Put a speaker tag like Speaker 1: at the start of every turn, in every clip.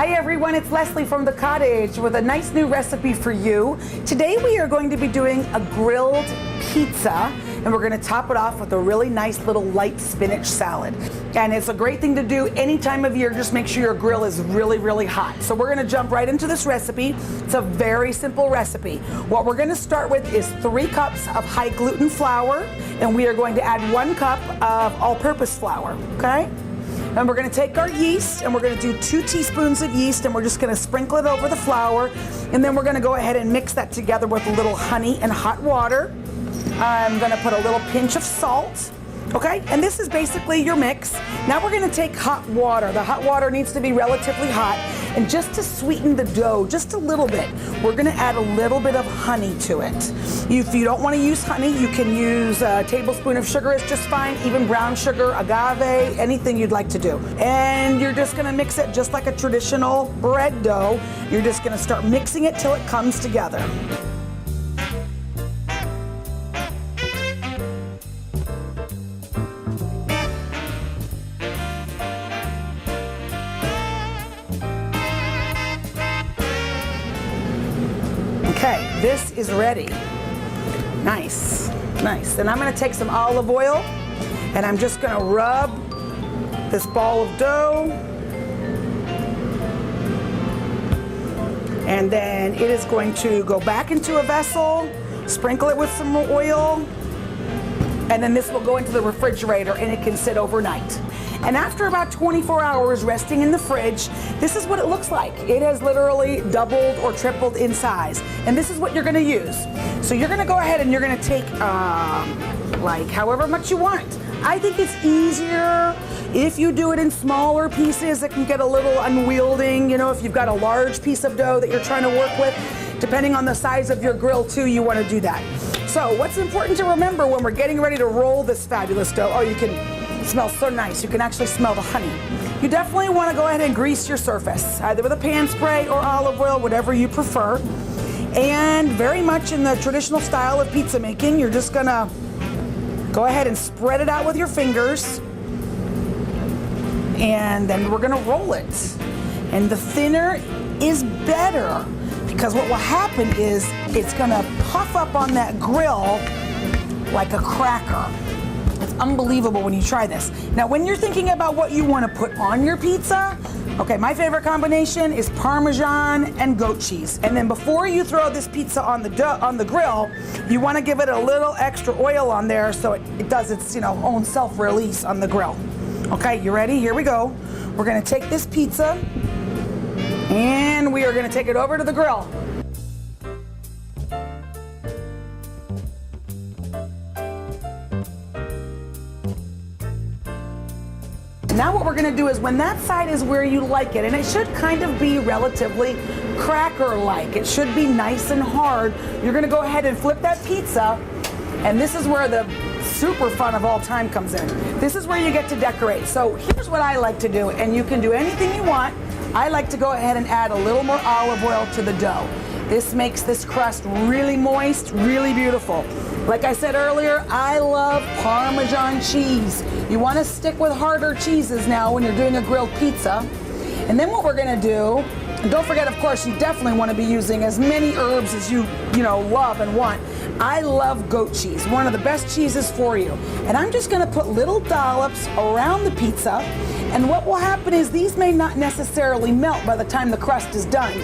Speaker 1: Hi everyone, it's Leslie from The Cottage with a nice new recipe for you. Today we are going to be doing a grilled pizza, and we're going to top it off with a really nice little light spinach salad. And it's a great thing to do any time of year. Just make sure your grill is really hot. So we're going to jump right into this recipe. It's a very simple recipe. What we're going to start with is 3 cups of high gluten flour, and we are going to add 1 cup of all-purpose flour, okay? And we're going to take our yeast, and we're going to do 2 teaspoons of yeast, and we're just going to sprinkle it over the flour, and then we're going to go ahead and mix that together with a little honey and hot water. I'm going to put a little pinch of salt, okay? And this is basically your mix. Now we're going to take hot water. The hot water needs to be relatively hot, and just to sweeten the dough just a little bit, we're going to add a little bit of honey to it. If you don't want to use honey, you can use a tablespoon of sugar is just fine, even brown sugar, agave, anything you'd like to do. And you're just going to mix it just like a traditional bread dough. You're just going to start mixing it till it comes together. Okay, this is ready. Nice, nice. And I'm gonna take some olive oil, and I'm just gonna rub this ball of dough. And then it is going to go back into a vessel, sprinkle it with some more oil, and then this will go into the refrigerator and it can sit overnight. And after about 24 hours resting in the fridge, this is what it looks like. It has literally doubled or tripled in size. And this is what you're gonna use. So you're gonna go ahead and you're gonna take like however much you want. I think it's easier if you do it in smaller pieces. It can get a little unwielding, you know, if you've got a large piece of dough that you're trying to work with. Depending on the size of your grill too, you wanna do that. So what's important to remember when we're getting ready to roll this fabulous dough, you can smell so nice. You can actually smell the honey. You definitely want to go ahead and grease your surface, either with a pan spray or olive oil, whatever you prefer. And very much in the traditional style of pizza making, you're just gonna go ahead and spread it out with your fingers, and then we're gonna roll it. And the thinner is better, because what will happen is it's gonna puff up on that grill like a cracker. It's unbelievable when you try this. Now, when you're thinking about what you want to put on your pizza, okay, my favorite combination is Parmesan and goat cheese. And then before you throw this pizza on the grill, you want to give it a little extra oil on there so it does its own self-release on the grill. Okay, you ready? Here we go. We're going to take this pizza and we are going to take it over to the grill. Now what we're going to do is when that side is where you like it, and it should kind of be relatively cracker-like, it should be nice and hard, you're going to go ahead and flip that pizza, and this is where the super fun of all time comes in. This is where you get to decorate. So here's what I like to do, and you can do anything you want. I like to go ahead and add a little more olive oil to the dough. This makes this crust really moist, really beautiful. Like I said earlier, I love Parmesan cheese. You want to stick with harder cheeses now when you're doing a grilled pizza. And then what we're going to do, and don't forget, of course, you definitely want to be using as many herbs as you love and want. I love goat cheese, one of the best cheeses for you. And I'm just going to put little dollops around the pizza. And what will happen is these may not necessarily melt by the time the crust is done.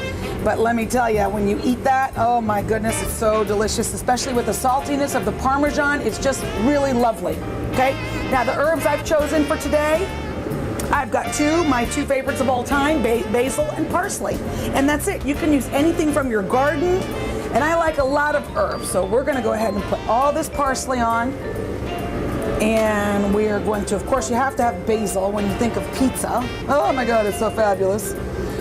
Speaker 1: But let me tell you, when you eat that, oh my goodness, it's so delicious, especially with the saltiness of the Parmesan. It's just really lovely, okay? Now the herbs I've chosen for today, I've got my two favorites of all time, basil and parsley. And that's it. You can use anything from your garden. And I like a lot of herbs. So we're gonna go ahead and put all this parsley on. And we are going to, of course, you have to have basil when you think of pizza. Oh my God, it's so fabulous.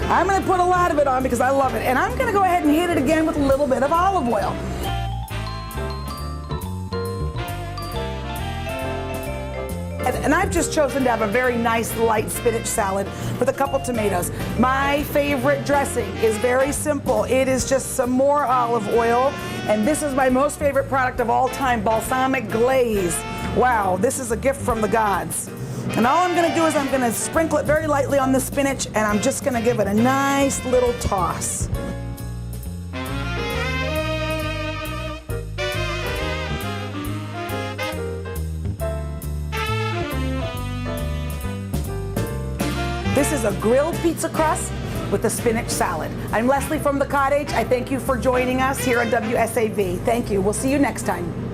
Speaker 1: I'm gonna put a lot of it on because I love it. And I'm gonna go ahead and hit it again with a little bit of olive oil. And I've just chosen to have a very nice light spinach salad with a couple tomatoes. My favorite dressing is very simple. It is just some more olive oil, and this is my most favorite product of all time, balsamic glaze. Wow, this is a gift from the gods. And all I'm gonna do is I'm gonna sprinkle it very lightly on the spinach, and I'm just gonna give it a nice little toss. This is a grilled pizza crust with a spinach salad. I'm Leslie from The Cottage. I thank you for joining us here on WSAV. Thank you. We'll see you next time.